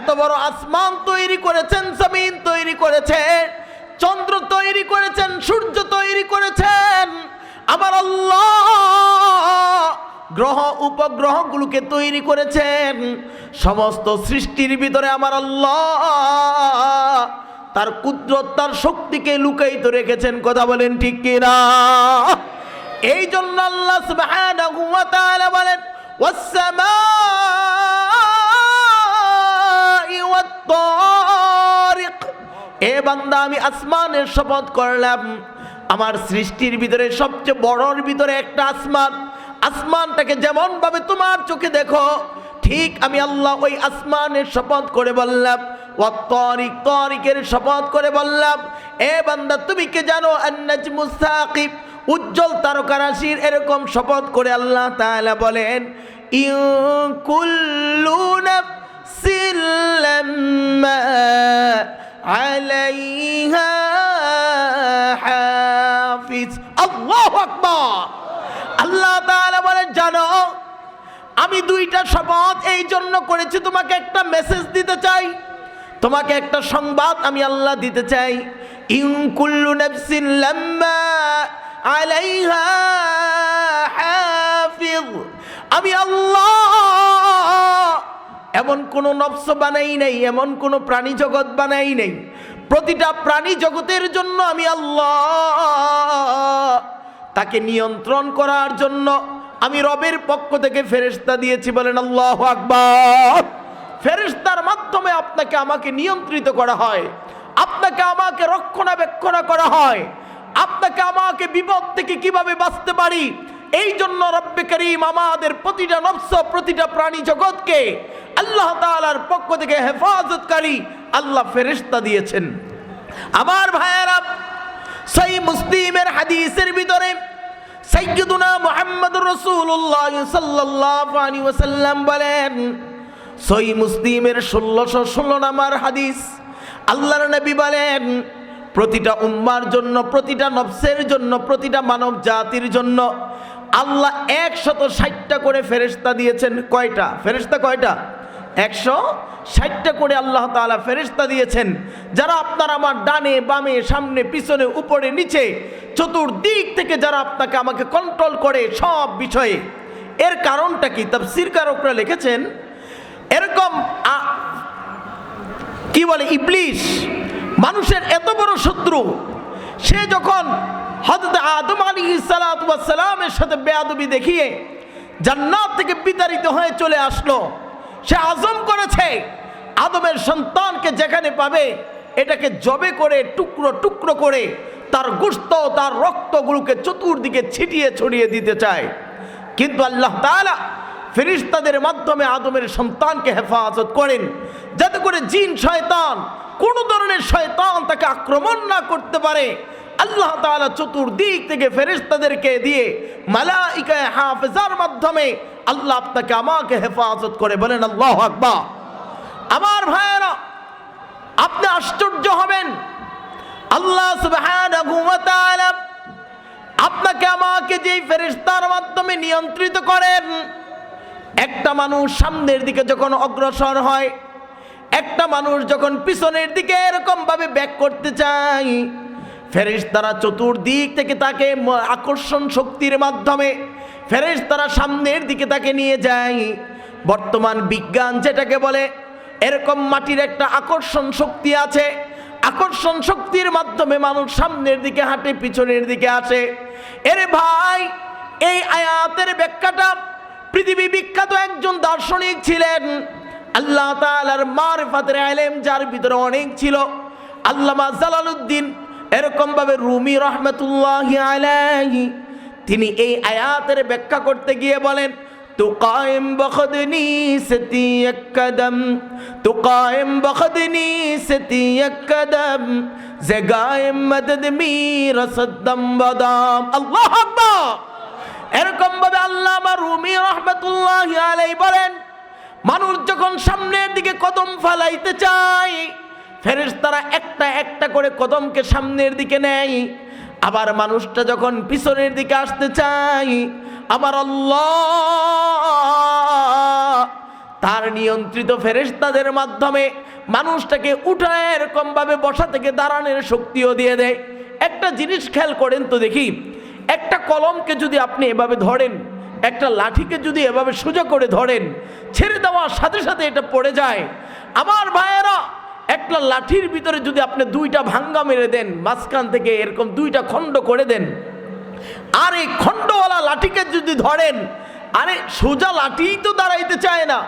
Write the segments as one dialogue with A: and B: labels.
A: এত বড় আসমান তৈরি করেছেন, জমিন তৈরি করেছেন, চন্দ্র তৈরি করেছেন, সূর্য তৈরি করেছেন আমার আল্লাহ, গ্রহ উপগ্রহগুলোকে তৈরি করেছেন। সমস্ত সৃষ্টির ভিতরে আমার আল্লাহ তার কুদরত, তার শক্তিকে লুকায়িত রেখেছেন। কথা বলেন ঠিক কিনা? এই জন্য আল্লাহ সুবহানাহু ওয়া তাআলা বলেন ওয়াস-সামাই ওয়াত-তারিক, এ বান্দা আমি আসমানের শপথ করলাম। আমার সৃষ্টির ভিতরে সবচেয়ে বড়র ভিতরে একটা আসমান। আসমানটাকে যেমন ভাবে তোমার চোখে দেখো, ঠিক আমি আল্লাহ ওই আসমানের শপথ করে বললাম। ওয়াত-তারিক, তারিকের শপথ করে বললাম। এ বান্দা তুমি কি জানো আন-নাজমুস সাকিব, উজ্জ্বল তারকারাশির এরকম শপথ করে আল্লাহ তাআলা বলেন ইন কুল্লু নাফসিন লাম্মা আলাইহা হাফিজ। আল্লাহু আকবার। আল্লাহ তাআলা বলেন জানো আমি দুইটা শপথ এই জন্য করেছি, তোমাকে একটা মেসেজ দিতে চাই, তোমাকে একটা সংবাদ আমি আল্লাহ দিতে চাই। ইন কুল্লু নাফসিন লাম্মা আলাইহা হাফিজ, আমি আল্লাহ এমন কোন নফস বানাই নাই, এমন কোন প্রাণী জগৎ বানাই নাই, প্রতিটা প্রাণী জগতের জন্য আমি আল্লাহ তাকে নিয়ন্ত্রণ করার জন্য আমি রবের পক্ষ থেকে ফেরেশতা দিয়েছি। বলেন আল্লাহু আকবার। ফেরেশতার মাধ্যমে আপনাকে আমাকে নিয়ন্ত্রিত করা হয়, আপনাকে আমাকে রক্ষণাবেক্ষণ করা হয়, আপনাকে আমাকে বিপদ থেকে কিভাবে বাঁচতে পারি, এই জন্য রব্বে করিম আমাদের প্রতিটা নফস, প্রতিটা প্রাণী জগৎকে আল্লাহ তাআলার পক্ষ থেকে হেফাজতকারী আল্লাহ ফেরেশতা দিয়েছেন। আমার ভাইয়েরা, সহিহ মুসলিমের হাদিসের ভিতরে সাইয়্যিদুনা মুহাম্মদুর রাসূলুল্লাহ সাল্লাল্লাহু আলাইহি ওয়াসাল্লাম বলেন, সহিহ মুসলিমের 1616 নম্বর হাদিস, আল্লাহর নবী বলেন প্রতিটা উম্মার জন্য, প্রতিটা নফসের জন্য, প্রতিটা মানব জাতির জন্য আল্লাহ 160টা করে ফেরেশতা দিয়েছেন। কয়টা ফেরেশতা? কয়টা? 160টা করে আল্লাহ তাআলা ফেরেশতা দিয়েছেন, যারা আপনার আমার ডানে বামে সামনে পিছনে উপরে নিচে চতুর্দিক থেকে যারা আপনাকে আমাকে কন্ট্রোল করে সব বিষয়ে। এর কারণটা কি? তাফসীরকারকরা লিখেছেন এরকম কি বলে ইবলিস মানুষের এত বড় শত্রু, সে যখন হযরত আদম আলাইহিস সালাতু ওয়াস সালামের সাথে বেয়াদবি দেখিয়ে জান্নাত থেকে বিতাড়িত হয়ে চলে আসলো, সে আজম করেছে আদমের সন্তানকে যেখানে পাবে এটাকে জবে করে টুকরো টুকরো করে তার গোশত তার রক্তগুলোকে চতুর্দিকে ছিটিয়ে ছড়িয়ে দিতে চায়। কিন্তু আল্লাহ তাআলা ফেরেশতাদের মাধ্যমে আদমের সন্তানকে হেফাজত করেন, যাতে করে জিন শয়তান, কোন ধরনের শয়তান তাকে আক্রমণ না করতে পারে। আল্লাহ তাআলা চতুর্দিক থেকে ফেরেশতাদেরকে দিয়ে মালাইকা হাফেজার মাধ্যমে আল্লাহ আপনাকে আমাকে হেফাজত করে। বলেন আল্লাহু আকবার। আমার ভাইয়েরা, আপনি আশ্চর্য হবেন, আল্লাহ সুবহানাহু ওয়া তাআলা আপনাকে আমাকে যেই ফেরেশতার মাধ্যমে নিয়ন্ত্রিত করেন, একটা মানুষ সামনের দিকে যখন অগ্রসর হয়, একটা মানুষ যখন পিছনের দিকে এরকম ভাবে ব্যাক করতে চায়, ফেরেশতারা চতুর্দিক থেকে তাকে আকর্ষণ শক্তির মাধ্যমে ফেরেশতারা সামনের দিকে তাকে নিয়ে যায়। বর্তমান বিজ্ঞান যেটাকে বলে, এরকম মাটির একটা আকর্ষণ শক্তি আছে, আকর্ষণ শক্তির মাধ্যমে মানুষ সামনের দিকে হাঁটে, পিছনের দিকে আসে। এরে ভাই, এই আয়াতের ব্যাখ্যাটা পৃথিবী বিখ্যাত একজন দার্শনিক ছিলেন, আল্লাহ তাআলার মারিফাতের ইলম যার ভিতরে অনেক ছিল, আল্লামা জালালউদ্দিন এরকম ভাবে রুমি রাহমাতুল্লাহি আলাইহি, তিনি এই আয়াতের ব্যাখ্যা করতে গিয়ে বলেন তুকাইম বখদনি সতি এক কদম, তুকাইম বখদনি সতি এক কদম, জাগাইম মদদ মির সদ্দম বাদাম। আল্লাহু আকবার। এরকম ভাবে আল্লামা রুমি রাহমাতুল্লাহি আলাইহি বলেন, মানুষ যখন সামনের দিকে কদম ফেলাইতে চায়, ফেরেশতারা একটা একটা করে কদমকে সামনের দিকে নেয়। আবার মানুষটা যখন পিছনের দিকে আসতে চায়, আমার আল্লাহ তার নিয়ন্ত্রিত ফেরেশতাদের মাধ্যমে মানুষটাকে উঠায় এরকম ভাবে বসা থেকে দাঁড়ানোর শক্তিও দিয়ে দেয়। একটা জিনিস খেয়াল করেন তো দেখি, একটা কলমকে যদি আপনি এভাবে ধরেন, একটা লাঠিকে যদি এভাবে সোজা করে ধরেন, ছেড়ে দেওয়ার সাথে সাথে এটা পড়ে যায়। আমার ভাইয়েরা, একটা লাঠির ভিতরে যদি আপনি দুইটা ভাঙ্গা মেরে দেন, মাঝখান থেকে এরকম দুইটা খণ্ড করে দেন, আর এই খণ্ডওয়ালা লাঠিকে যদি ধরেন, আরে সোজা লাঠিই তো দাঁড়াইতে চায় না,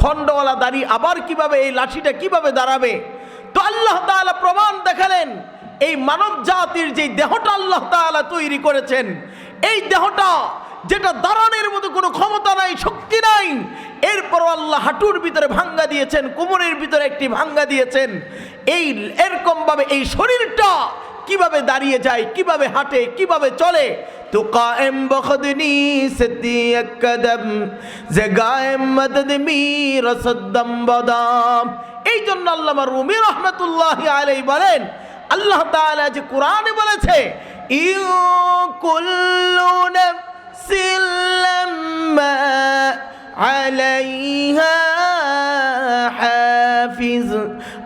A: খণ্ডওয়ালা দাড়ি আবার কিভাবে এই লাঠিটা কিভাবে দাঁড়াবে? তো আল্লাহ তাআলা প্রমাণ দেখালেন, এই মানব জাতির যে দেহটা আল্লাহ তাআলা তৈরি করেছেন, এই দেহটা যেটা দাঁড়ানোর মতো কোনো ক্ষমতা নাই, শক্তি নাই, এরপর আল্লাহ হাঁটুর ভিতরে ভাঙ্গা দিয়েছেন, কোমরের ভিতরে একটি ভাঙ্গা দিয়েছেন। এই এরকম ভাবে এই শরীরটা কিভাবে দাঁড়িয়ে যায়, কিভাবে হাঁটে, কিভাবে চলে। তো কায়েম বখদনি সতি কদম যে গায়েম মদদমি রসদ্দম বদাম। এই জন্য আল্লামা রুমি রহমতুল্লাহি আলাইহি বলেন, আল্লাহ তাআলা যে কোরআনে বলেছে, ইউ কুল্লু নাফসিন লাম্মা আলাইহা হাফিজ।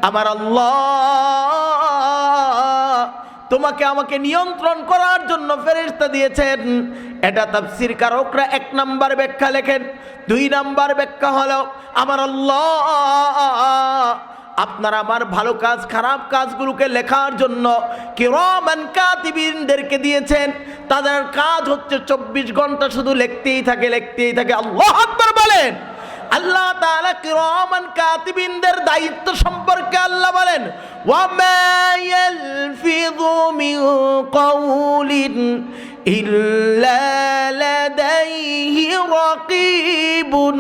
A: আমার আল্লাহ তোমাকে আমাকে নিয়ন্ত্রণ করার জন্য ফেরেশতা দিয়েছেন। এটা তাফসীর কারকরা 1 নাম্বার ব্যাখ্যা লেখেন। 2 নাম্বার ব্যাখ্যা হলো, আমার আল্লাহ আপনার আমার ভালো কাজ খারাপ কাজগুলোকে লেখার জন্য কিরামান কাতিবিনদেরকে দিয়েছেন। তাদের কাজ হচ্ছে 24 ঘন্টা শুধু লিখতেই থাকে, লিখতেই থাকে। আল্লাহু আকবার বলেন। আল্লাহ তাআলা কিরামান কাতিবিনদের দায়িত্ব সম্পর্কে আল্লাহ বলেন, ওয়া মা ইয়ালফিযু মিন কাউলিন ইল্লা লাদাইহি রাকীবুন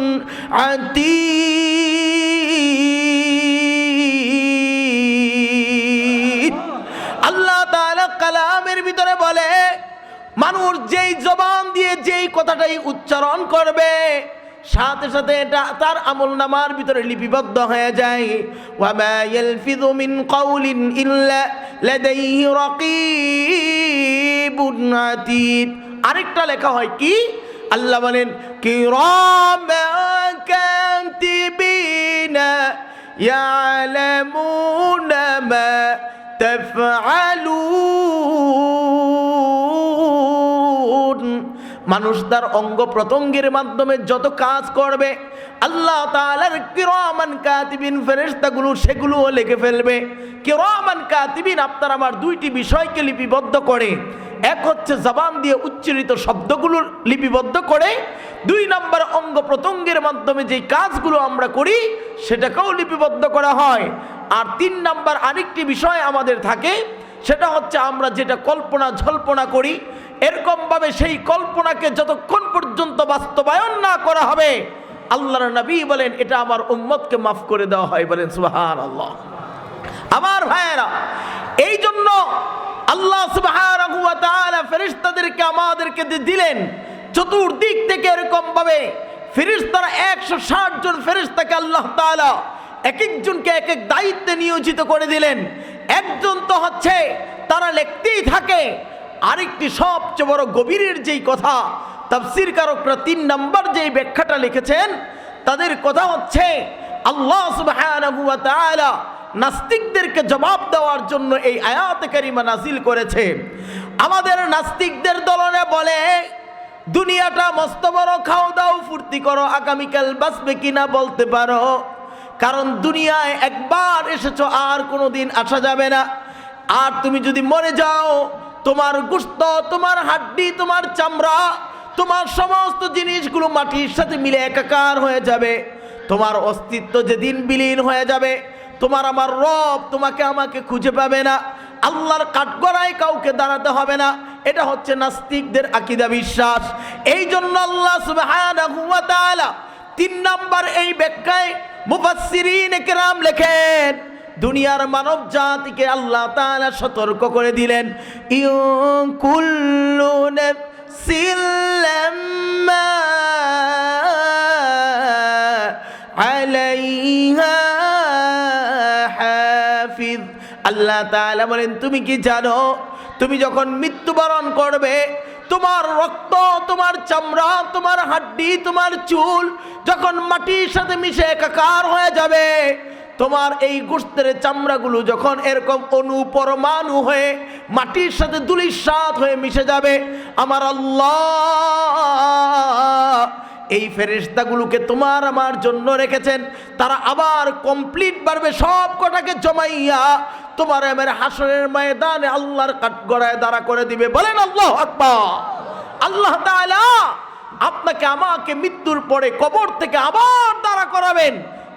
A: আতীদ। আল্লাহ তাআলা কালামের ভিতরে বলে, মানুষ যেই জবান দিয়ে যেই কথাটাই উচ্চারণ করবে, সাথে সাথে এটা তার আমলনামার ভিতরে লিপিবদ্ধ হয়ে যায়। ওয়া মা ইয়ালফিযু মিন কাউলিন ইল্লা লাদাইহি রাকীবুন আতীদ। আরেকটা লেখা হয় কি? আল্লাহ বলেন, কিরামান কাতিবিনা ইয়ালামুনা মা তাফআলুন। মানুষ তার অঙ্গ প্রত্যঙ্গের মাধ্যমে যত কাজ করবে, আল্লাহ তাআলার কিরামান কাতিবিন ফেরেশতাগুলো সেগুলোও লিখে ফেলবে। কিরামান কাতিবিন আপনার আমার 2টি বিষয়কে লিপিবদ্ধ করে। এক হচ্ছে জবান দিয়ে উচ্চারিত শব্দগুলো লিপিবদ্ধ করে, 2 নম্বর অঙ্গ প্রত্যঙ্গের মাধ্যমে যে কাজগুলো আমরা করি সেটাকেও লিপিবদ্ধ করা হয়। আর 3 নম্বর আরেকটি বিষয় আমাদের থাকে, সেটা হচ্ছে আমরা যেটা কল্পনা ঝল্পনা করি, এরকমভাবে সেই কল্পনাকে যতক্ষণ পর্যন্ত বাস্তবায়ন না করা হবে, আল্লাহর নবী বলেন এটা আমার উম্মতকে মাফ করে দেওয়া হয়। বলেন সুবহানাল্লাহ। আমার ভাইয়েরা, এই জন্য আল্লাহ সুবহানাহু ওয়া তাআলা ফেরেশতাদেরকে আমাদেরকে দিলেন চতুর্দিক থেকে এরকম ভাবে। ফেরেশতারা 160 জন ফেরেশতাকে আল্লাহ তাআলা এক একজনকে এক এক দায়িত্বে নিয়োজিত করে দিলেন। একজন তো হচ্ছে তারা লিখতেই থাকে। আরেকটি সবচেয়ে বড় গভীরের যেই কথা, তাফসীর কারকরা 3 নম্বর যেই ব্যাখ্যাটা লিখেছেন, তাদের কথা হচ্ছে আল্লাহ সুবহানাহু ওয়া তাআলা নাস্তিকদেরকে জবাব দেওয়ার জন্য এই আয়াতে কারিমা নাজিল করেছে। আমাদের নাস্তিকদের দলনে বলে, দুনিয়াটা মস্ত বড়, খাও দাও ফুর্তি করো, আগামীকাল বাঁচবে কিনা বলতে পারো, কারণ দুনিয়ায় একবার এসেছো আর কোনোদিন আসা যাবে না। আর তুমি যদি মরে যাও, তোমার গোশত, তোমার হাড্ডি, তোমার চামড়া, তোমার সমস্ত জিনিসগুলো মাটির সাথে মিলে একাকার হয়ে যাবে। তোমার অস্তিত্ব যেদিন বিলীন হয়ে যাবে, তোমার আমার রব তোমাকে আমাকে খুঁজে পাবে না, আল্লাহর কাঠগড়ায় কাউকে দাঁড়াতে হবে না। এটা হচ্ছে নাস্তিকদের আকীদা বিশ্বাস। এই জন্য আল্লাহ সুবহানাহু ওয়া তাআলা 3 নম্বর এই ব্যাখ্যায় মুফাসসিরিন কেরাম লেখেন, দুনিয়ার মানব জাতিকে আল্লাহ তাআলা সতর্ক করে দিলেন, ইউ কুল্লু নাফসিন লাম্মা আলাইহা হাফিজ। আল্লাহ তাআলা বলেন, তুমি কি জানো, তুমি যখন মৃত্যুবরণ করবে, তোমার রক্ত, তোমার চামড়া, তোমার হাড্ডি, তোমার চুল যখন মাটির সাথে মিশে একাকার হয়ে যাবে, তোমার এই গোশতের চামড়াগুলো যখন এরকম অণু পরমাণু হয়ে মাটির সাথে ধূলিসাৎ হয়ে মিশে যাবে, আমার আল্লাহ এই ফেরেশতাগুলোকে তোমার আমার জন্য রেখেছেন। তারা আবার কমপ্লিট বাড়বে, সব কটাকে জমাইয়া তোমার আমার হাসরের ময়দানে আল্লাহর কাঠগড়ায় দাঁড়া করে দিবে। বলেন আল্লাহু আকবার। আল্লাহ তাআলা আপনাকে আমাকে মৃত্যুর পরে কবর থেকে আবার দাঁড়া করাবেন।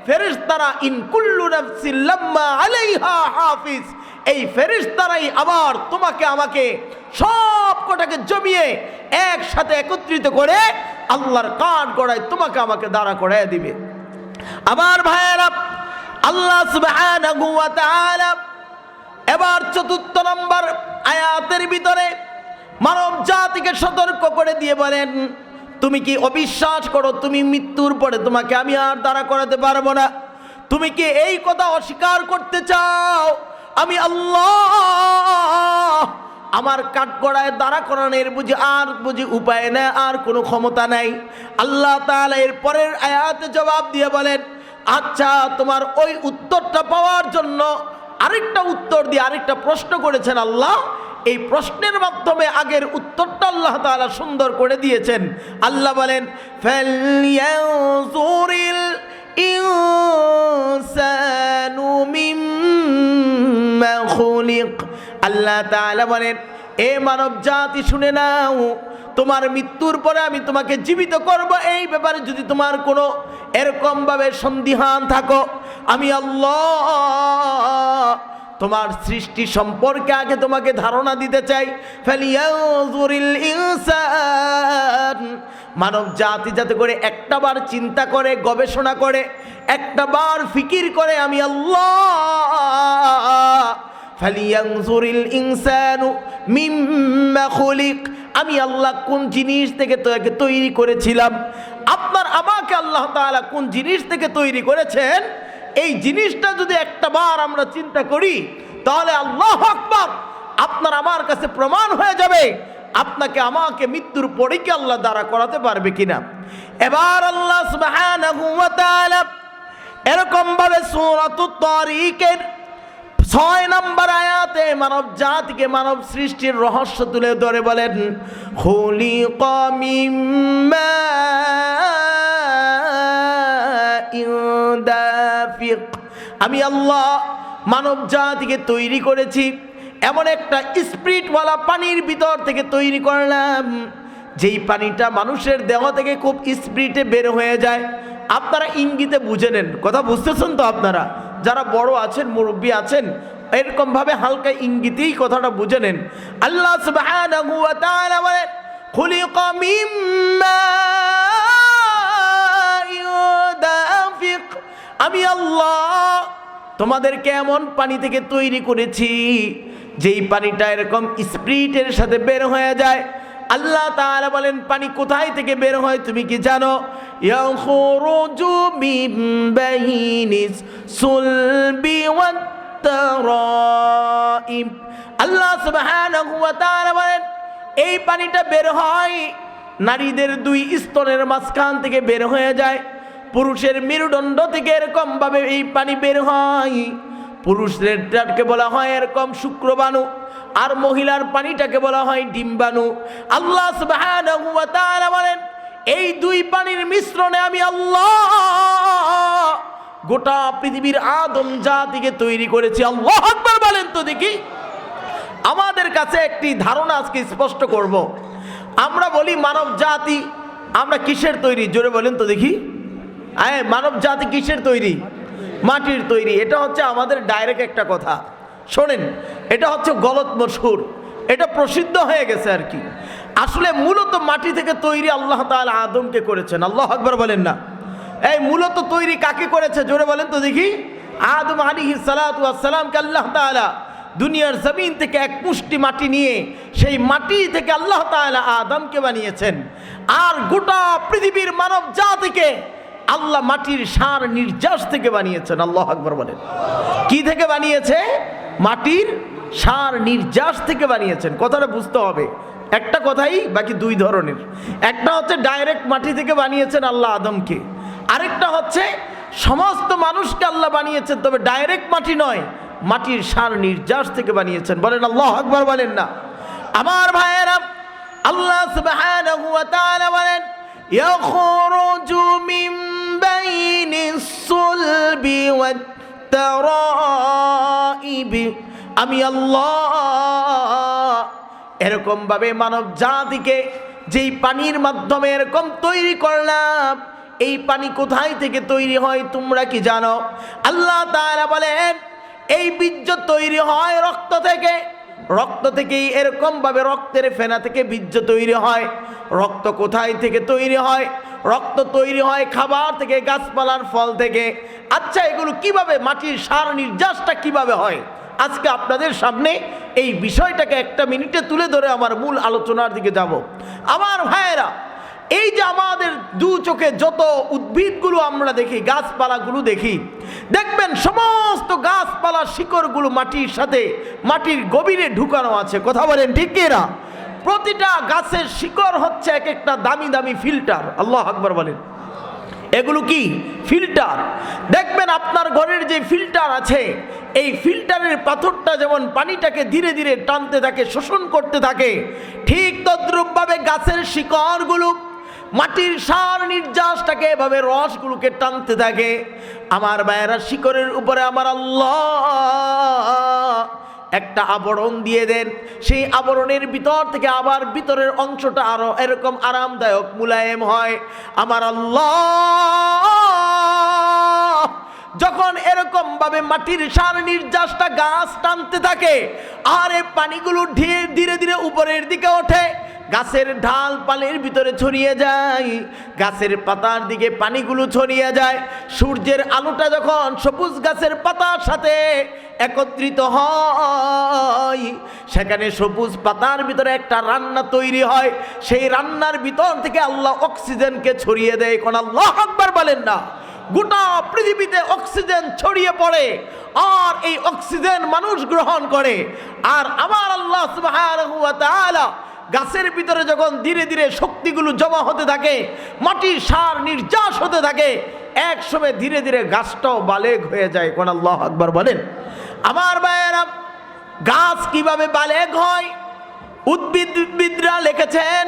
A: ফেরেশতারা ইন কুল্লু নাফসিন লাম্মা আলাইহা হাফিজ, এই ফেরেশতারাই আবার তোমাকে আমাকে সব কটাকে জমিয়ে একসাথে একত্রিত করে আল্লাহর কাঠগড়ায় তোমাকে আমাকে দাঁড়া করায় দিবে। আমার ভাইয়েরা, আল্লাহ সুবহানাহু ওয়া তাআলা এবার ৪র্থ নম্বর আয়াতের ভিতরে মানব জাতিকে সতর্ক করে দিয়ে বলেন, তুমি কি অবিশ্বাস করো তুমি মৃত্যুর পরে তোমাকে আমি আর দাঁড়া করাতে পারবো না? তুমি কি এই কথা অস্বীকার করতে চাও আমি আল্লাহ আমার কাঠগড়ায় দাঁড়া করানোর বুঝি উপায় নেই, আর কোনো ক্ষমতা নাই? আল্লাহ তাআলা এর পরের আয়াতে জবাব দিয়ে বলেন, আচ্ছা তোমার ওই উত্তরটা পাওয়ার জন্য আরেকটা উত্তর দিয়ে আরেকটা প্রশ্ন করেছেন আল্লাহ। এই প্রশ্নের মাধ্যমে আগের উত্তরটা আল্লাহ তাআলা সুন্দর করে দিয়েছেন। আল্লাহ বলেন, ফালয়ানজুরিল ইনসানু মিম্মা খুলিক। আল্লাহ তাআলা বলেন, এ মানব জাতি শুনে নাও, তোমার মৃত্যুর পরে আমি তোমাকে জীবিত করব, এই ব্যাপারে যদি তোমার কোনো এরকম ভাবে সন্দিহান থাকো, আমি আল্লাহ তোমার সৃষ্টি সম্পর্কে আগে তোমাকে ধারণা দিতে চাই। ফালিয়ানজুরিল ইনসান, মানব জাতি যাতে করে একটাবার চিন্তা করে, গবেষণা করে, একটাবার ফিকির করে আমি আল্লাহ। ফালিয়ানজুরিল ইনসানু মিম্মা খুলিক, আমি আল্লাহ কোন জিনিস থেকে তোকে তৈরি করেছিলাম। আপনার আমাকে আল্লাহ তাআলা কোন জিনিস থেকে তৈরি করেছেন, এই জিনিসটা যদি একটাবার আমরা চিন্তা করি, তাহলে আল্লাহু আকবার আপনার আমার কাছে প্রমাণ হয়ে যাবে আপনাকে আমাকে মৃত্যুর পরে কি আল্লাহ দাঁড়া করাতে পারবে কিনা। এবার আল্লাহ সুবহানাহু ওয়া তাআলা এরকম ভাবে সূরাতুত তারিকের ৬ নম্বর আয়াতে মানব জাতিকে, মানব সৃষ্টির রহস্য তুলে ধরে বলেন, খুলিকা মিম্মা দাফিক, আমি আল্লাহ মানব জাতিকে তৈরি করেছি এমন একটা স্পিরিটওয়ালা পানির ভিতর থেকে তৈরি করলাম, যেই পানিটা মানুষের দেহ থেকে খুব স্পিরিটে বের হয়ে যায়। আপনারা ইঙ্গিতে বুঝে নেন, কথা বুঝতেছেন তো? আপনারা যারা বড় আছেন, মুরব্বী আছেন, এরকম ভাবে হালকা ইঙ্গিতেই কথাটা বুঝে নেন। আল্লাহ সুবহানাহু ওয়া তাআলা বলেন, খুলিকা মিম্মা দাফিক, আমি আল্লাহ তোমাদেরকে এমন পানি থেকে তৈরি করেছি যেই পানিটা এরকম স্পিরিটের সাথে বের হয়ে যায়। আল্লাহ তাআলা বলেন, পানি কোথায় থেকে বের হয় তুমি কি জানো? ইয়াখরুজু মিন বাইনিস সুলবি ওয়াত তারাইব। আল্লাহ সুবহানাহু ওয়া তাআলা বলেন, এই পানিটা বের হয় নারীদের 2 স্তনের মাঝখান থেকে বের হয়ে যায়। পুরুষের মেরুদণ্ড থেকে এরকম ভাবে এই পানি বের হয়। পুরুষদেরটাকে বলা হয় এরকম শুক্রবাণু, আর মহিলার পানিটাকে বলা হয় ডিম্বাণু। আল্লাহ সুবহানাহু ওয়া তাআলা বলেন, এই 2 পানির মিশ্রণে আমি আল্লাহ গোটা পৃথিবীর আদম জাতিকে তৈরি করেছি। আল্লাহু আকবার বলেন তো দেখি। আমাদের কাছে একটি ধারণা আজকে স্পষ্ট করব। আমরা বলি মানব জাতি আমরা কিসের তৈরি? জোরে বলেন তো দেখি। মানব জাতি কিসের তৈরি? মাটির তৈরি। এটা হচ্ছে আমাদের ডাইরেক্ট একটা কথা। শোনেন, এটা হচ্ছে গলত মশহুর, এটা প্রসিদ্ধ হয়ে গেছে আর কি। আসলে মূলত মাটি থেকে তৈরি আল্লাহ তাআলা আদমকে করেছেন। আল্লাহু আকবার বলেন না। এই মূলত তৈরি কাকে করেছে? জোরে বলেন তো দেখি। আদম আলাইহিস সালাতু ওয়াস সালামকে আল্লাহ তাআলা দুনিয়ার জমিন থেকে এক মুষ্টি মাটি নিয়ে সেই মাটি থেকে আল্লাহ তাআলা আদমকে বানিয়েছেন। আর গোটা পৃথিবীর মানব জাতিকে আল্লাহ মাটির সার নির্যাস থেকে বানিয়েছেন। আল্লাহু আকবার বলেন। কি থেকে বানিয়েছে? মাটির সার নির্যাস থেকে বানিয়েছেন। কথাটা বুঝতে হবে। একটা কথাই, বাকি দুই ধরনের। একটা হচ্ছে ডাইরেক্ট মাটি থেকে বানিয়েছেন আল্লাহ আদমকে, আরেকটা হচ্ছে সমস্ত মানুষকে আল্লাহ বানিয়েছেন, তবে ডাইরেক্ট মাটি নয়, মাটির সার নির্যাস থেকে বানিয়েছেন। বলেন আল্লাহু আকবার, বলেন না। আমার ভাইয়েরা, আল্লাহ সুবহানাহু ওয়া তাআলা বলেন ইয়াখরুজু মিন বাইনিস সুলবি ওয়াত তারাইব, আমি আল্লাহ এরকম ভাবে মানব জাতিকে যেই পানির মাধ্যমে এরকম তৈরি করলাম, এই পানি কোথায় থেকে তৈরি হয় তোমরা কি জানো? আল্লাহ তাআলা বলেন এই বীর্য তৈরি হয় রক্ত থেকে, রক্ত থেকেই এরকম ভাবে রক্তের ফেনা থেকে বীর্য তৈরি হয়। রক্ত কোথায় থেকে তৈরি হয়? রক্ত তৈরি হয় খাবার থেকে, গাছপালার ফল থেকে। আচ্ছা, এগুলো কিভাবে, মাটির সার নির্যাসটা কিভাবে হয়? আজকে আপনাদের সামনে এই বিষয়টাকে একটা মিনিটে তুলে ধরে আমার মূল আলোচনার দিকে যাব। আমার ভাইয়েরা, এই যে আমাদের দু চোখে যত উদ্ভিদগুলো আমরা দেখি, গাছপালাগুলো দেখি, দেখবেন সমস্ত গাছপালা শিকড়গুলো মাটির সাথে, মাটির গভীরে ঢুকানো আছে। কথা বলেন ঠিক কি না? প্রতিটা গাছের শিকড় হচ্ছে এক একটা দামি দামি ফিল্টার। আল্লাহু আকবার বলেন। এগুলো কি ফিল্টার? দেখবেন আপনার ঘরের যে ফিল্টার আছে, এই ফিল্টারের পাথরটা যেমন পানিটাকে ধীরে ধীরে টানতে থাকে, শোষণ করতে থাকে, ঠিক তদ্রূপভাবে গাছের শিকড়গুলো মাটির সার নির্যাসটাকে এভাবে রসগুলোকে টানতে থাকে। আমার ভাইয়েরা, শিকড়ের উপরে আমার আল্লাহ একটা আবরণ দিয়ে দেন, সেই আবরণের ভিতর থেকে আবার ভিতরের অংশটা আরো এরকম আরামদায়ক মুলায়েম হয়। আমার আল্লাহ যখন এরকম ভাবে মাটির সার নির্যাসটা গাছ টানতে থাকে, আর এই পানিগুলো ধীরে ধীরে উপরের দিকে ওঠে, গাছের ঢাল পানির ভিতরে ছড়িয়ে যায়, গাছের পাতার দিকে পানিগুলো ছড়িয়ে যায়। সূর্যের আলোটা যখন সবুজ গাছের পাতার সাথে একত্রিত হয়, সেখানে সবুজ পাতার ভিতরে একটা রান্না তৈরি হয়। সেই রান্নার ভিতর থেকে আল্লাহ অক্সিজেনকে ছড়িয়ে দেয়। কোন আল্লাহু আকবার বলেন না। গোটা পৃথিবীতে অক্সিজেন ছড়িয়ে পড়ে, আর এই অক্সিজেন মানুষ গ্রহণ করে। আর আমার আল্লাহ সুবহানাহু ওয়া তাআলা গাছের ভিতরে যখন ধীরে ধীরে শক্তিগুলো জমা হতে থাকে, মাটির সার নির্যাস হতে থাকে, এক সময় ধীরে ধীরে গাছটাও বালেগ হয়ে যায়। কোন আল্লাহু আকবার বলেন। আমার ভাইয়েরা, গাছ কিভাবে বালেগ হয়? উদ্ভিদবিদরা লিখেছেন,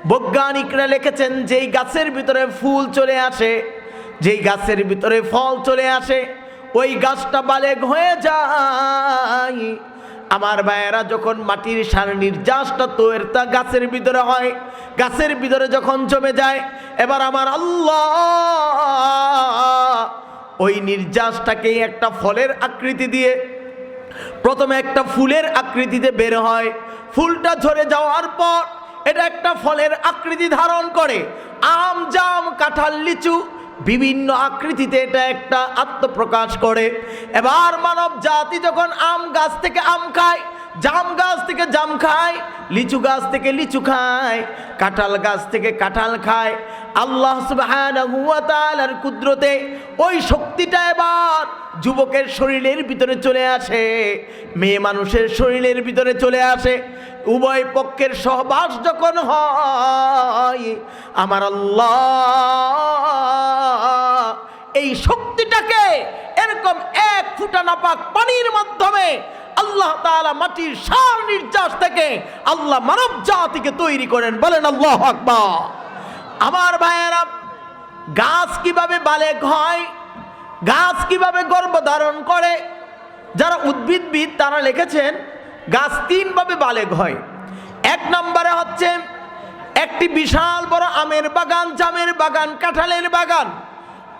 A: বৈজ্ঞানিকরা লিখেছেন, যেই গাছের ভিতরে ফুল চলে আসে, যেই গাছের ভিতরে ফল চলে আসে, ওই গাছটা বালেগ হয়ে যায়। আমার ভাইয়েরা, যখন মাটির সার নির্যাসটা তৈরিটা গাছের ভিতরে হয়, গাছের ভিতরে যখন জমে যায়, এবার আমার আল্লাহ ওই নির্যাসটাকে একটা ফলের আকৃতি দিয়ে, প্রথমে একটা ফুলের আকৃতিতে বের হয়, ফুলটা ঝরে যাওয়ার পর এটা একটা ফলের আকৃতি ধারণ করে। আম, জাম, কাঁঠাল, লিচু বিভিন্ন আকৃতিতে এটা একটা আত্মপ্রকাশ করে। এবার মানব জাতি যখন আম গাছ থেকে আম খায়, জাম গাছ থেকে জাম খায়, লিচু গাছ থেকে লিচু খায়, কাঁঠাল গাছ থেকে কাঁঠাল খায়, আল্লাহ সুবহানাহু ওয়া তাআলার কুদরতে ওই শক্তিটা এবার যুবকের শরীরের ভিতরে চলে আসে, মেয়ে মানুষের শরীরের ভিতরে চলে আসে। উভয় পক্ষের সহবাস যখন হয়, আমার আল্লাহ এই শক্তিটাকে এরকম এক ফুটা নাপাক পানির মাধ্যমে আল্লাহ তাআলা মাটির সার নির্যাস থেকে আল্লাহ মানব জাতিকে তৈরি করেন। বলেন আল্লাহু আকবার। আমার ভাইয়েরা, গাছ কিভাবে বালেগ হয়, গাছ কিভাবে গর্ভধারণ করে, যারা উদ্ভিদবিদ তারা লিখেছেন গাছ তিনভাবে বালেগ হয়। এক নম্বরে হচ্ছে একটি বিশাল বড় আমের বাগান, জামের বাগান, কাঁঠালের বাগান,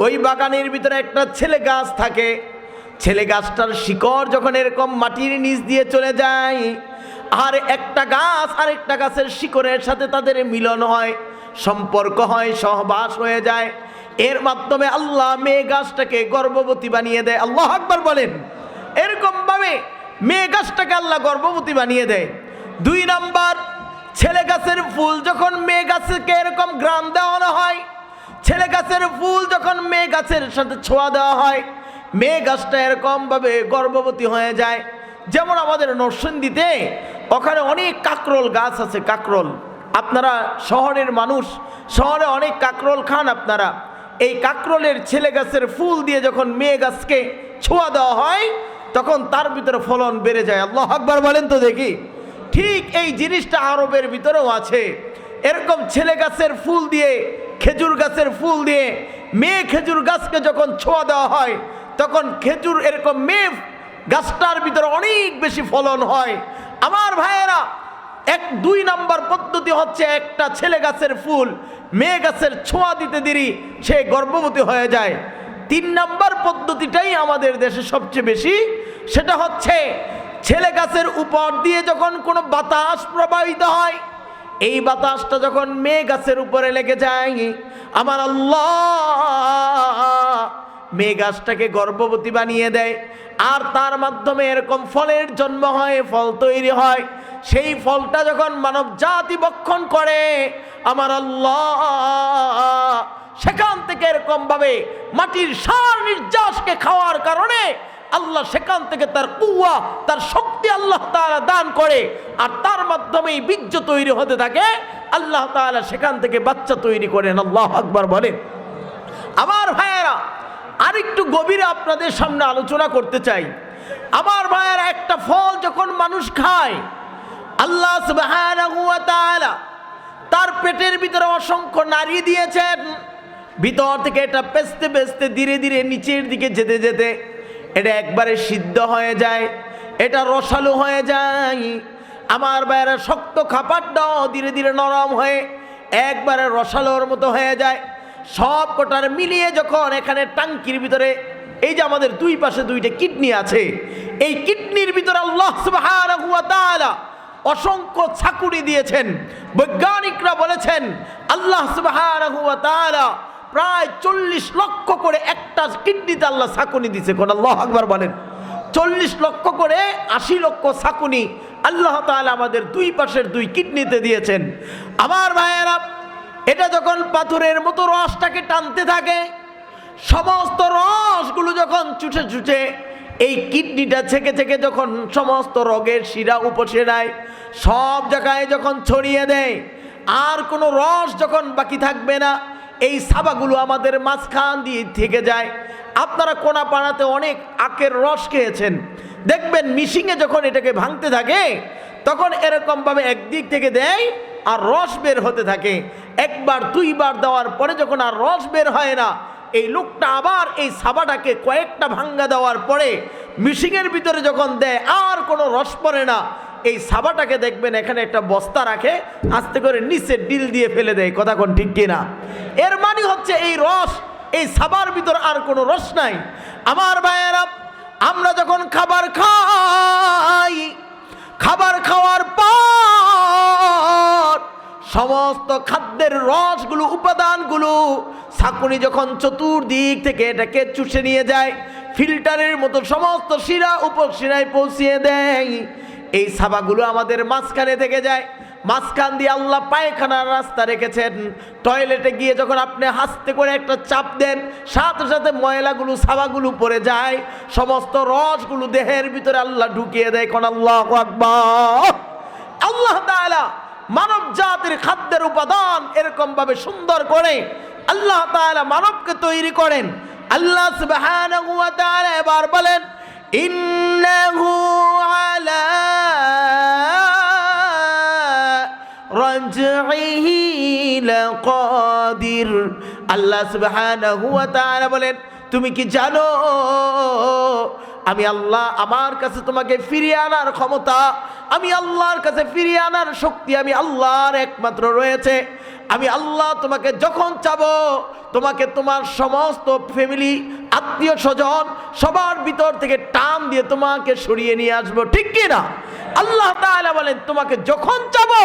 A: ওই বাগানের ভিতরে একটা ছেলে গাছ থাকে। ছেলে গাছটার শিকড় যখন এরকম মাটির নিচ দিয়ে চলে যায়, আর একটা গাছ আরেকটা গাছের শিকড়ের সাথে তাদের মিলন হয়, সম্পর্ক হয়, সহবাস হয়ে যায়। এর মাধ্যমে আল্লাহ মেয়ে গাছটাকে গর্ভবতী বানিয়ে দেয়। আল্লাহু আকবার বলেন। এরকম ভাবে মেয়ে গাছটাকে আল্লাহ গর্ভবতী বানিয়ে দেয়। দুই নাম্বার, ছেলে গাছের ফুল যখন মেয়ে গাছকে এরকম গ্রাম দেওয়ানো হয়, ছেলে গাছের ফুল যখন মেয়ে গাছের সাথে ছোঁয়া দেওয়া হয়, মেয়ে গাছটা এরকম ভাবে গর্ভবতী হয়ে যায়। যেমন আমাদের নরসিংদীতে ওখানে অনেক কাকরোল গাছ আছে, কাকরোল। আপনারা শহরের মানুষ, শহরে অনেক কাকরোল খান আপনারা। এই কাকরোলের ছেলে গাছের ফুল দিয়ে যখন মেয়ে গাছকে ছোঁয়া দেওয়া হয় তখন তার ভিতরে ফলন বেড়ে যায়। আল্লাহু আকবার বলেন তো দেখি। ঠিক এই জিনিসটা আরবের ভিতরেও আছে। এরকম ছেলে গাছের ফুল দিয়ে, খেজুর গাছের ফুল দিয়ে মেয়ে খেজুর গাছকে যখন ছোঁয়া দেওয়া হয় তখন খেজুর এরকম মেয়ে গাছটার ভিতরে অনেক বেশি ফলন হয়। আমার ভাইয়েরা, 2 নম্বর পদ্ধতি হচ্ছে একটা ছেলে গাছের ফুল মেয়ে গাছের ছোঁয়া দিতে দেরি সে গর্ভবতী হয়ে যায়। 3 নম্বর পদ্ধতিটাই আমাদের দেশে সবচেয়ে বেশি, সেটা হচ্ছে ছেলে গাছের উপর দিয়ে যখন কোনো বাতাস প্রবাহিত হয়, এই বাতাসটা যখন মেয়ে গাছের উপরে লেগে যায়, আমার আল্লাহ মেয়ে গাছটাকে গর্ভবতী বানিয়ে দেয়। আর তার মাধ্যমে এরকম ফলের জন্ম হয়, ফল তৈরি হয়। সেই ফলটা যখন মানব জাতি ভক্ষণ করে, আমার আল্লাহ সেখান থেকে এরকম ভাবে মাটির সার নির্যাসকে খাওয়ার কারণে আল্লাহ সেখান থেকে তার কুয়া, তার শক্তি আল্লাহ তাআলা দান করে। আর তার মাধ্যমেই বীর্য তৈরি হতে থাকে। আল্লাহ তাআলা সেখান থেকে বাচ্চা তৈরি করেন। আল্লাহু আকবার বলেন। আমার ভাইয়েরা, আরেকটু গভীরে আপনাদের সামনে আলোচনা করতে চাই। আমার ভাইয়েরা, একটা ফল যখন মানুষ খায়, আল্লাহ সুবহানাহু ওয়া তাআলা তার পেটের ভিতরে অসংখ্য নাড়ি দিয়েছেন। ভিতর থেকে এটা পেস্তে পেস্তে ধীরে ধীরে নিচের দিকে যেতে যেতে এটা একবারে সিদ্ধ হয়ে যায়, এটা রসালো হয়ে যায়। আমার ভাইয়েরা, শক্ত খাবারটাও ধীরে ধীরে নরম হয়ে একবারে রসালোর মতো হয়ে যায়। সব কটার মিলিয়ে যখন এখানে টাঙ্কির ভিতরে, এই যে আমাদের 2 পাশে 2টা কিডনি আছে, এই কিডনির ভিতরে আল্লাহ সুবহানাহু ওয়া তাআলা অসংখ্য ছাকুনি দিয়েছেন। বৈজ্ঞানিকরা বলেছেন আল্লাহ সুবহানাহু ওয়া তাআলা প্রায় 40 লক্ষ করে একটা কিডনিতে আল্লাহ ছাকুনি দিয়েছে। কোন আল্লাহু আকবার বলেন। 40 লক্ষ করে 80 লক্ষ ছাকুনি আল্লাহ তাআলা আমাদের 2 পাশের 2 কিডনিতে দিয়েছেন। আমার ভাইয়েরা, এটা যখন পাথরের মতো রসটাকে টানতে থাকে, সমস্ত রসগুলো যখন চুষে চুষে এই কিডনিটা থেকে থেকে যখন সমস্ত রোগের শিরা উপশিরায় সব জায়গায় যখন ছড়িয়ে দেয়, আর কোনো রস যখন বাকি থাকবে না, এই সাবাগুলো আমাদের মাঝখান দিয়ে থেকে যায়। আপনারা কোনা পাড়াতে অনেক আখের রস খেয়েছেন, দেখবেন মিশিংয়ে যখন এটাকে ভাঙতে থাকে তখন এরকমভাবে একদিক থেকে দেয় আর রস বের হতে থাকে। 1 বার 2 বার দেওয়ার পরে যখন আর রস বের হয় না, এই লোকটা আবার এই সাবাটাকে কয়েকটা ভাঙ্গা দেওয়ার পরে মিশিংয়ের ভিতরে যখন দেয় আর কোনো রস পড়ে না, এই সাবাটাকে দেখবেন এখানে একটা বস্তা রাখে, আস্তে করে নিচে ডিল দিয়ে ফেলে দেয়। কথা কোন ঠিক কিনা? এর মানে হচ্ছে এই রস, এই সাবার ভিতর আর কোনো রস নাই। আমার ভাইয়েরা, আমরা যখন খাবার খাই, খাবার খাওয়ার পর সমস্ত খাদ্যের রসগুলো, উপাদানগুলো ছাঁকুনি যখন চতুর্দিক থেকে এটাকে চুষে নিয়ে যায়, ফিল্টারের মতো সমস্ত শিরা উপশিরায় পৌঁছিয়ে দেয়। এই সাবাগুলো আমাদের মাঝখানে থেকে যায়। মাঝখান দিয়ে আল্লাহ পায়খানার রাস্তা রেখেছেন। টয়লেটে গিয়ে যখন আপনি হাসতে করে একটা চাপ দেন, সাথে সাথে ময়লাগুলো, সাবাগুলো পড়ে যায়, সমস্ত রসগুলো দেহের ভিতরে আল্লাহ ঢুকিয়ে দেয়। কোন আল্লাহু আকবার। আল্লাহ তাআলা মানব জাতির খাদ্যের উপাদান এরকম ভাবে সুন্দর করে আল্লাহ তাআলা মানবকে তৈরি করেন। আল্লাহ সুবহানাহু ওয়া তাআলা এবার বলেন, ইন্নাহু আলা রাজইহি লাকাদির। আল্লাহ সুবহানাহু ওয়া তাআলা বলেন, তুমি কি জানো আমি আল্লাহ, আমার কাছে তোমাকে ফিরিয়ে আনার ক্ষমতা, আমি আল্লাহর কাছে ফিরিয়ে আনার শক্তি আমি আল্লাহর একমাত্র রয়েছে। আমি আল্লাহ তোমাকে যখন চাবো তোমাকে তোমার সমস্ত ফ্যামিলি, আত্মীয় স্বজন সবার ভিতর থেকে টান দিয়ে তোমাকে সরিয়ে নিয়ে আসবো। ঠিক কি না? আল্লাহ তাআলা বলেন, তোমাকে যখন চাবো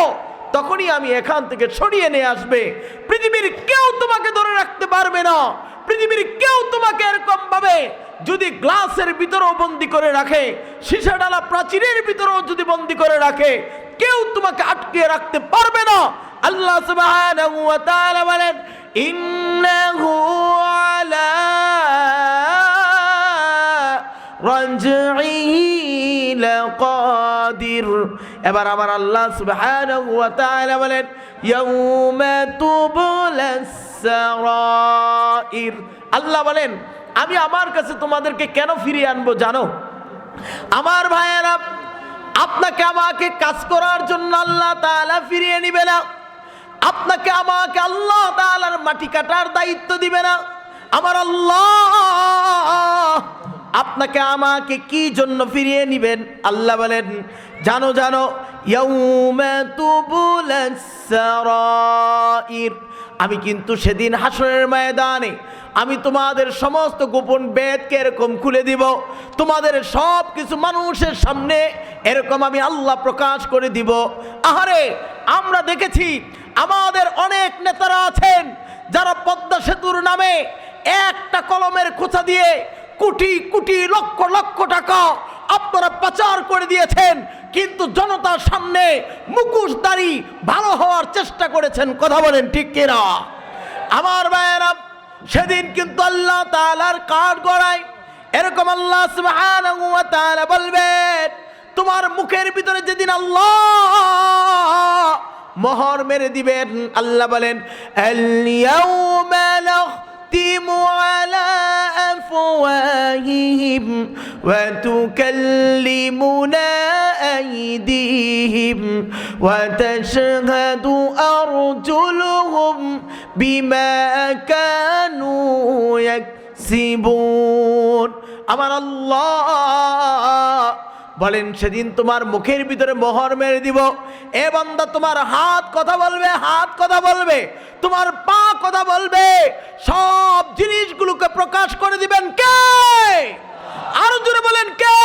A: তখনই আমি এখান থেকে সরিয়ে নিয়ে আসবে। পৃথিবীর কেউ তোমাকে ধরে রাখতে পারবে না। পৃথিবীর কেউ তোমাকে এরকম ভাবে যদি গ্লাসের ভিতরেও বন্দি করে রাখে, সীসা ডালা প্রাচীরের ভিতরেও যদি বন্দি করে রাখে, কেউ তোমাকে আটকে রাখতে পারবে না। আল্লাহ সুবহানাহু ওয়া তাআলা বলেন, ইন্নাহু আলা রাজইহি লাকাদির। এবার আমার আল্লাহ সুবহানাহু ওয়া তাআলা বলেন ইয়াউমা তুবলাস সারাইর। আল্লাহ বলেন আমি আমার কাছে তোমাদেরকে কেন ফিরিয়ে আনবো জানো? আমার ভাইয়েরা, আপনাকে আমাকে কাজ করার জন্য আল্লাহ তাআলা ফিরিয়ে নিবে না। আপনাকে আমাকে আল্লাহ তাআলার মাটি কাটার দায়িত্ব দিবে না। আমার আল্লাহ আপনাকে আমাকে কি জন্য ফিরিয়ে নিবেন? আল্লাহ বলেন জানো জানো, ইয়াউমা তুবলাস সারাইর, আমি কিন্তু সেদিন হাসরের ময়দানে আমি তোমাদের সমস্ত গোপন বেদকে এরকম খুলে দিব, তোমাদের সব কিছু মানুষের সামনে এরকম আমি আল্লাহ প্রকাশ করে দিব। আহারে, আমরা দেখেছি আমাদের অনেক নেতারা আছেন যারা পদ্মা সেতুর নামে একটা কলমের খোঁচা দিয়ে কোটি কোটি লক্ষ লক্ষ টাকা আপনারা পাচার করে দিয়েছেন, কিন্তু জনতার সামনে মুখোশধারী ভালো হওয়ার চেষ্টা করেছেন। কথা বলেন ঠিক কিনা? আমার ভাইয়েরা, সেদিন কিন্তু আল্লাহ তাআলার কাঠ গড়ায় এরকম আল্লাহ সুবহানাহু ওয়া তাআলা বলবেন তোমার মুখের ভিতরে যেদিন আল্লাহ মোহর মেরে দিবেন, আল্লাহ বলেন আল-ইয়াউমা নাখতিমু আলা আফওয়াহিহিম ওয়া তুকাল্লিমুনা আইদিহিম ওয়া তাশহাদু আরজুলুহুম বিমা কানু ইয়াকসিবুন। আমার আল্লাহ বলেন সেদিন তোমার মুখের ভিতরে মোহর মেরে দিব। এ বান্দা, তোমার হাত কথা বলবে, হাত কথা বলবে, তোমার পা কথা বলবে, সব জিনিসগুলোকে প্রকাশ করে দিবেন কে? আরো জোরে বলেন কে?